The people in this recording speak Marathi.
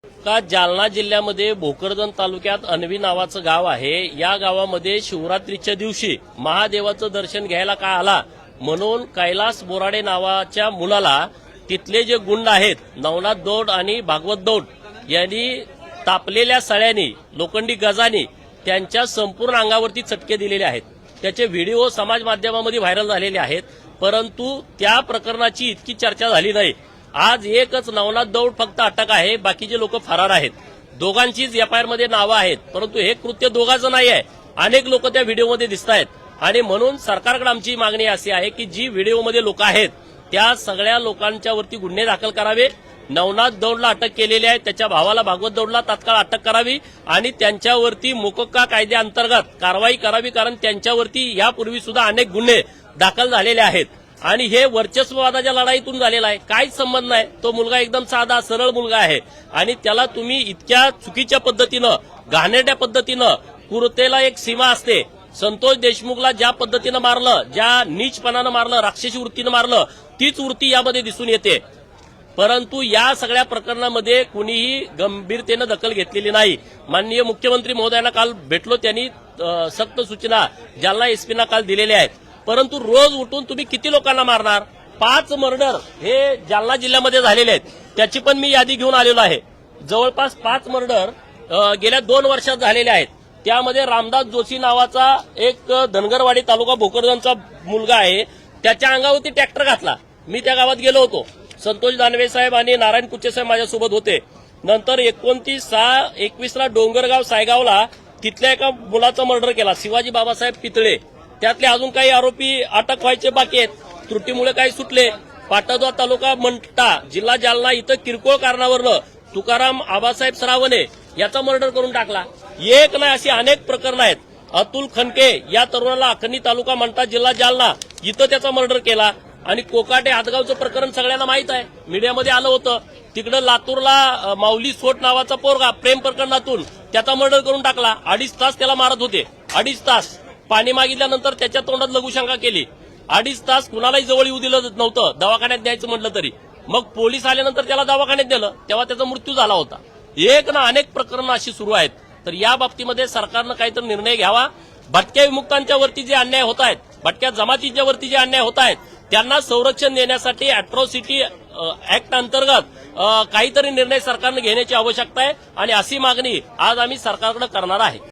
का जालना जिल्ह्यामध्ये भोकरदन तालुक्यात अनवी नावाचं गाव आहे। या गावामध्ये शिवरात्रीच्या दिवशी महादेवाचं दर्शन घ्यायला का आला म्हणून कैलास बोराडे नावाच्या मुलाला तिथले जे गुंड आहेत नवनाथ दौड आणि भागवत दौड यांनी तापलेल्या सळ्यांनी लोखंडी गजानी त्यांच्या संपूर्ण अंगावरती चटके दिलेले आहेत। त्याचे व्हिडिओ समाज माध्यमामध्ये व्हायरल झालेले आहेत, परंतु त्या प्रकरणाची इतकी चर्चा झाली नाही। आज एकच नवनाथ दौड फक्त अटक आहे, बाकीचे लोक फरार आहेत। दोघांचीच एफआयआर मध्ये नावं आहेत, परंतु हे कृत्य दोघांचं नाही आहे। अनेक लोक त्या व्हिडिओमध्ये दिसत आहेत आणि म्हणून सरकारकडे आमची मागणी अशी आहे की जी व्हिडिओमध्ये लोक आहेत त्या सगळ्या लोकांच्या वरती गुन्हे दाखल करावे। नवनाथ दौडला अटक केलेली आहे, त्याच्या भावाला भागवत दौडला तात्काळ अटक करावी आणि त्यांच्यावरती मोकोक्का कायद्याअंतर्गत कारवाई करावी, कारण त्यांच्यावरती यापूर्वी सुद्धा अनेक गुन्हे दाखल झालेले आहेत आणि हे वर्चस्ववादाच्या लढाईतून झालेला आहे। काहीच संबंध नाही। तो मुलगा एकदम साधा सरळ मुलगा आहे आणि त्याला तुम्ही इतक्या चुकीच्या पद्धतीनं घाणेरड्या पद्धतीनं क्रूरतेला एक सीमा असते। संतोष देशमुखला ज्या पद्धतीनं मारलं, ज्या नीचपणानं मारलं, राक्षसी वृत्तीनं मारलं, तीच वृत्ती यामध्ये दिसून येते। परंतु या सगळ्या प्रकरणामध्ये कुणीही गंभीरतेनं दखल घेतलेली नाही। माननीय मुख्यमंत्री महोदयांना काल भेटलो, त्यांनी सक्त सूचना जालना एसपीना काल दिलेल्या आहेत। परंतु रोज उठून तुम्ही किती लोकांना मारणार? 5 मर्डर हे जालना जिल्ह्यामध्ये झालेले आहेत, त्याची पण मी यादी घेऊन आलेलो आहे। जवळपास 5 मर्डर गेल्या 2 वर्षात झालेले आहेत। त्यामध्ये रामदास जोशी नावाचा एक धनगरवाडी तालुका भोकरदनचा मुलगा आहे, त्याच्या अंगावरती ट्रॅक्टर घातला। मी त्या गावात गेलो होतो, संतोष दानवे साहेब आणि नारायण कुचे साहेब माझ्यासोबत होते। नंतर 29/6/21 डोंगरगाव सायगावला तिथल्या एका मुलाचा मर्डर केला, शिवाजी बाबासाहेब पितळे। त्यातले अजून काही आरोपी अटक व्हायचे बाकी आहेत, त्रुटीमुळे काही सुटले। पाटोदा तालुका मंठा जिल्हा जालना इथं किरकोळ कारणावरनं तुकाराम आबासाहेब सरावणे याचा मर्डर करून टाकला। एक नाही अशी अनेक प्रकरणं आहेत। अतुल खनके या तरुणाला अखनी तालुका मंठा जिल्हा जालना इथं त्याचा मर्डर केला आणि कोकाटे हातगावचं प्रकरण सगळ्यांना माहित आहे, मीडियामध्ये आलं होतं। तिकडं लातूरला माऊली सोट नावाचा पोरगा प्रेम प्रकरणातून त्याचा मर्डर करून टाकला। 2.5 तास त्याला मारत होते, 2.5 तास पाणी मागितल्यानंतर त्याच्या तोंडात लघुशंका केली। 2.5 तास कुणालाही जवळ येऊ दिलं नव्हतं, दवाखान्यात द्यायचं म्हटलं तरी। मग पोलीस आल्यानंतर त्याला दवाखान्यात दिलं, तेव्हा त्याचा मृत्यू झाला होता। एक ना अनेक प्रकरणं अशी सुरू आहेत। तर या बाबतीमध्ये सरकारनं काहीतरी निर्णय घ्यावा। भटक्या विमुक्तांच्या वरती जे अन्याय होत आहेत, भटक्या जमातीच्या वरती जे अन्याय होत आहेत, त्यांना संरक्षण देण्यासाठी अॅट्रॉसिटी ऍक्ट अंतर्गत काहीतरी निर्णय सरकारनं घेण्याची आवश्यकता आहे आणि अशी मागणी आज आम्ही सरकारकडे करणार आहे।